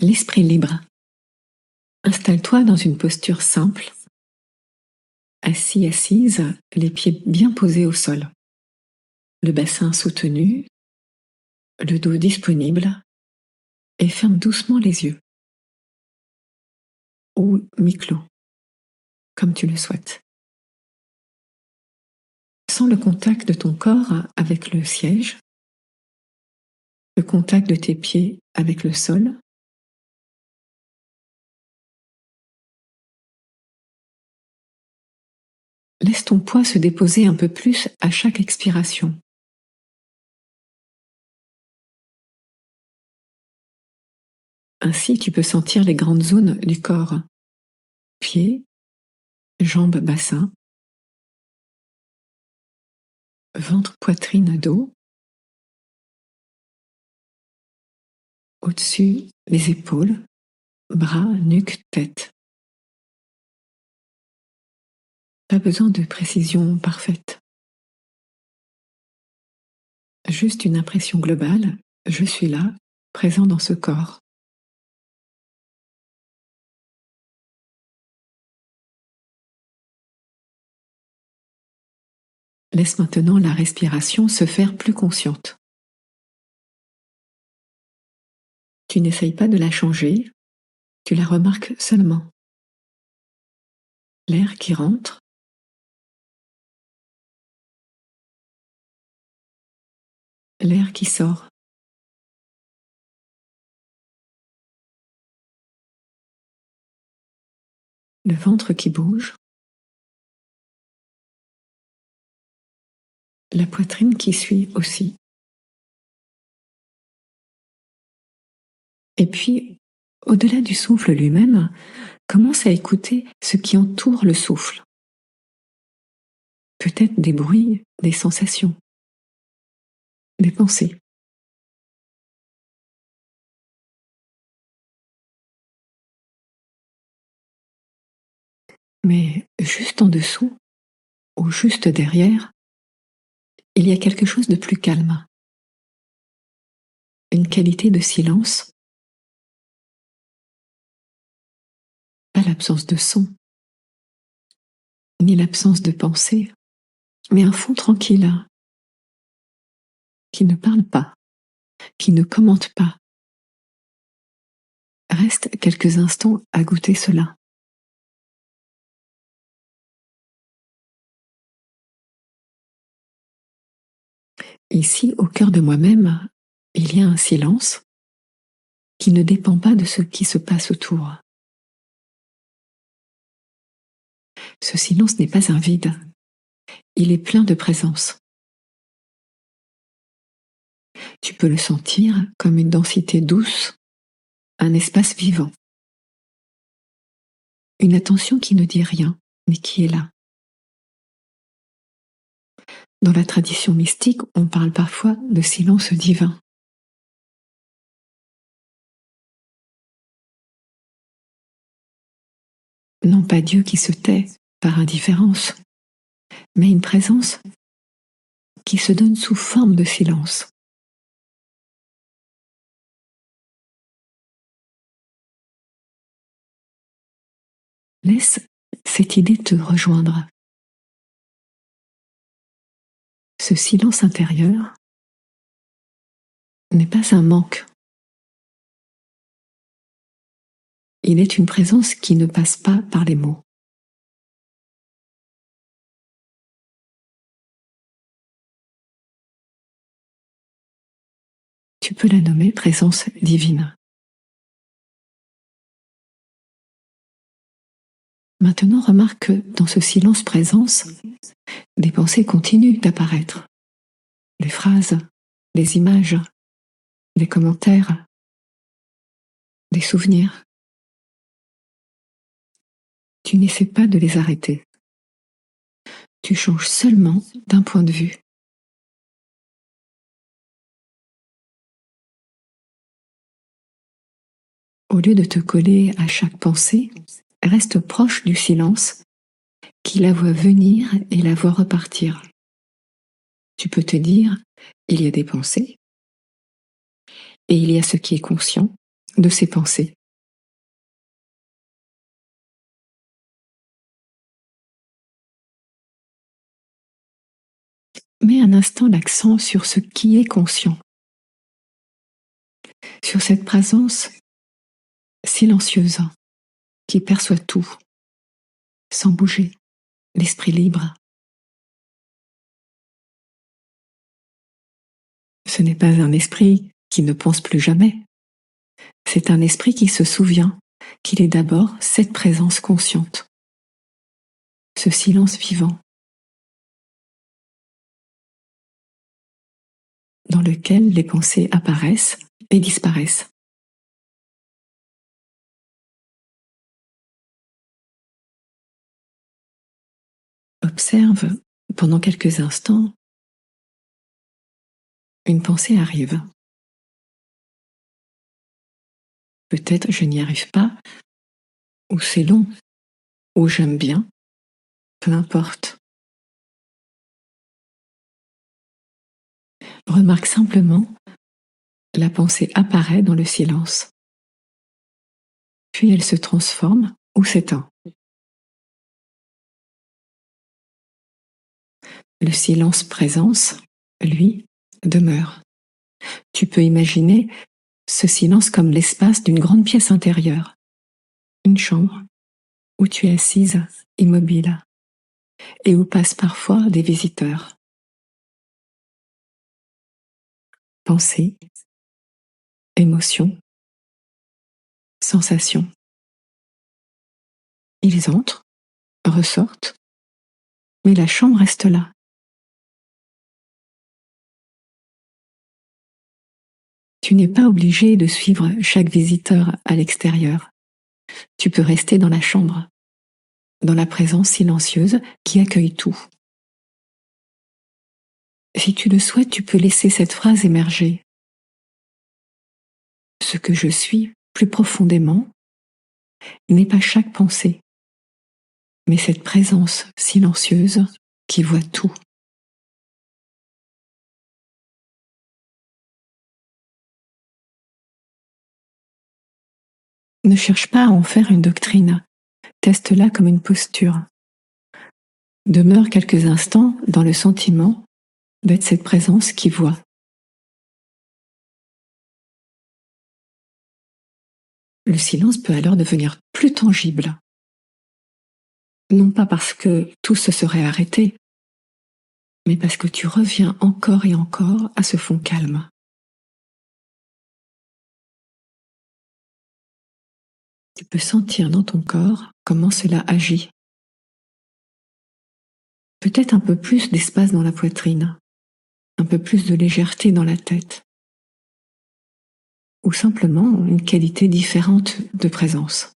L'esprit libre. Installe-toi dans une posture simple, assis, assise, les pieds bien posés au sol, le bassin soutenu, le dos disponible, et ferme doucement les yeux, ou mi-clos, comme tu le souhaites. Sens le contact de ton corps avec le siège, le contact de tes pieds avec le sol. Laisse ton poids se déposer un peu plus à chaque expiration. Ainsi, tu peux sentir les grandes zones du corps. Pieds, jambes, bassin, ventre, poitrine, dos. Au-dessus, les épaules, bras, nuque, tête. Pas besoin de précision parfaite. Juste une impression globale, je suis là, présent dans ce corps. Laisse maintenant la respiration se faire plus consciente. Tu n'essayes pas de la changer, tu la remarques seulement. L'air qui rentre, l'air qui sort. Le ventre qui bouge, la poitrine qui suit aussi. Et puis, au-delà du souffle lui-même, commence à écouter ce qui entoure le souffle. Peut-être des bruits, des sensations, des pensées. Mais juste en dessous, ou juste derrière, il y a quelque chose de plus calme. Une qualité de silence, pas l'absence de son, ni l'absence de pensée, mais un fond tranquille, qui ne parle pas, qui ne commente pas. Reste quelques instants à goûter cela. Ici, au cœur de moi-même, il y a un silence qui ne dépend pas de ce qui se passe autour. Ce silence n'est pas un vide, il est plein de présence. Tu peux le sentir comme une densité douce, un espace vivant. Une attention qui ne dit rien, mais qui est là. Dans la tradition mystique, on parle parfois de silence divin. Non pas Dieu qui se tait par indifférence, mais une présence qui se donne sous forme de silence. Laisse cette idée te rejoindre. Ce silence intérieur n'est pas un manque. Il est une présence qui ne passe pas par les mots. Tu peux la nommer présence divine. Maintenant, remarque que dans ce silence-présence, des pensées continuent d'apparaître. Les phrases, les images, des commentaires, des souvenirs. Tu n'essaies pas de les arrêter. Tu changes seulement d'un point de vue. Au lieu de te coller à chaque pensée, reste proche du silence qui la voit venir et la voit repartir. Tu peux te dire, il y a des pensées, et il y a ce qui est conscient, de ces pensées. Mets un instant l'accent sur ce qui est conscient, sur cette présence silencieuse qui perçoit tout, sans bouger, l'esprit libre. Ce n'est pas un esprit qui ne pense plus jamais, c'est un esprit qui se souvient qu'il est d'abord cette présence consciente, ce silence vivant, dans lequel les pensées apparaissent et disparaissent. Observe pendant quelques instants, une pensée arrive. Peut-être je n'y arrive pas, ou c'est long, ou j'aime bien, peu importe. Remarque simplement, la pensée apparaît dans le silence, puis elle se transforme ou s'éteint. Le silence présence, lui, demeure. Tu peux imaginer ce silence comme l'espace d'une grande pièce intérieure, une chambre où tu es assise, immobile, et où passent parfois des visiteurs. Pensées, émotions, sensations. Ils entrent, ressortent, mais la chambre reste là. Tu n'es pas obligé de suivre chaque visiteur à l'extérieur. Tu peux rester dans la chambre, dans la présence silencieuse qui accueille tout. Si tu le souhaites, tu peux laisser cette phrase émerger. Ce que je suis plus profondément n'est pas chaque pensée, mais cette présence silencieuse qui voit tout. Ne cherche pas à en faire une doctrine, teste-la comme une posture. Demeure quelques instants dans le sentiment d'être cette présence qui voit. Le silence peut alors devenir plus tangible. Non pas parce que tout se serait arrêté, mais parce que tu reviens encore et encore à ce fond calme. Tu peux sentir dans ton corps comment cela agit. Peut-être un peu plus d'espace dans la poitrine, un peu plus de légèreté dans la tête, ou simplement une qualité différente de présence.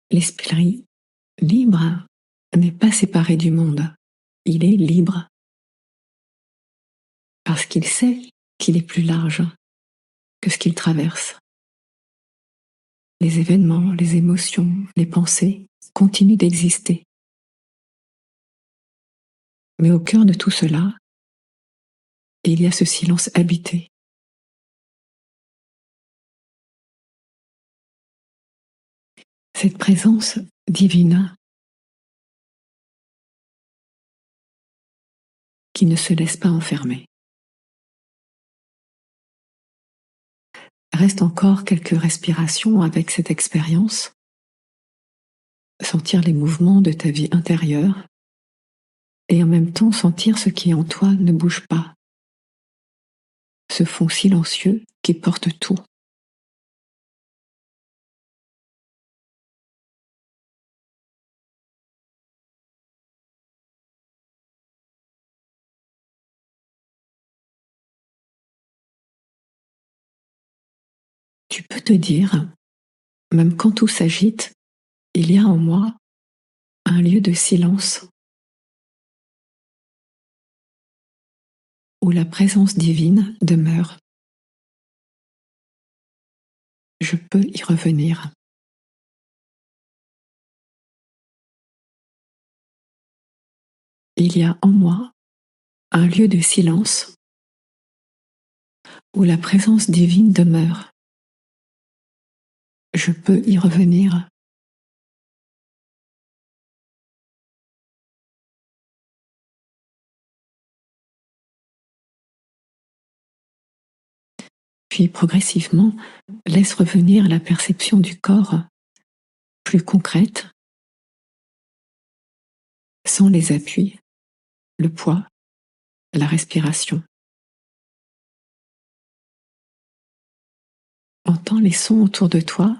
L'esprit libre n'est pas séparé du monde, il est libre, parce qu'il sait qu'il est plus large que ce qu'il traverse. Les événements, les émotions, les pensées continuent d'exister. Mais au cœur de tout cela, il y a ce silence habité. Cette présence divine qui ne se laisse pas enfermer. Reste encore quelques respirations avec cette expérience, sentir les mouvements de ta vie intérieure et en même temps sentir ce qui en toi ne bouge pas, ce fond silencieux qui porte tout. Tu peux te dire, même quand tout s'agite, il y a en moi un lieu de silence où la présence divine demeure. Je peux y revenir. il y a en moi un lieu de silence où la présence divine demeure. Je peux y revenir. Puis progressivement, laisse revenir la perception du corps plus concrète, sans les appuis, le poids, la respiration. Entends les sons autour de toi.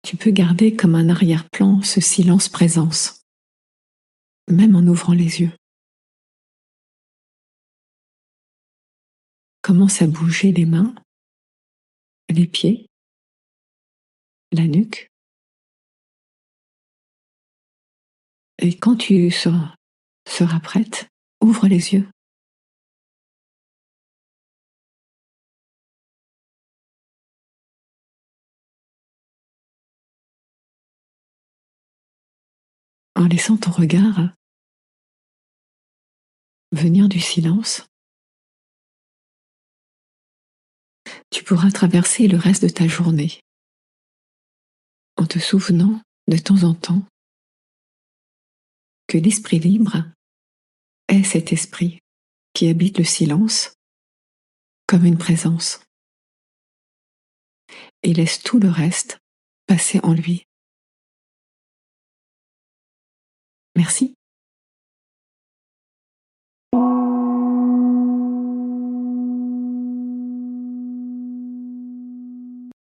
Tu peux garder comme un arrière-plan ce silence-présence, même en ouvrant les yeux. Commence à bouger les mains, les pieds, la nuque. Et quand tu seras prête, ouvre les yeux. En laissant ton regard venir du silence, tu pourras traverser le reste de ta journée en te souvenant de temps en temps que l'esprit libre est cet esprit qui habite le silence comme une présence et laisse tout le reste passer en lui. Merci.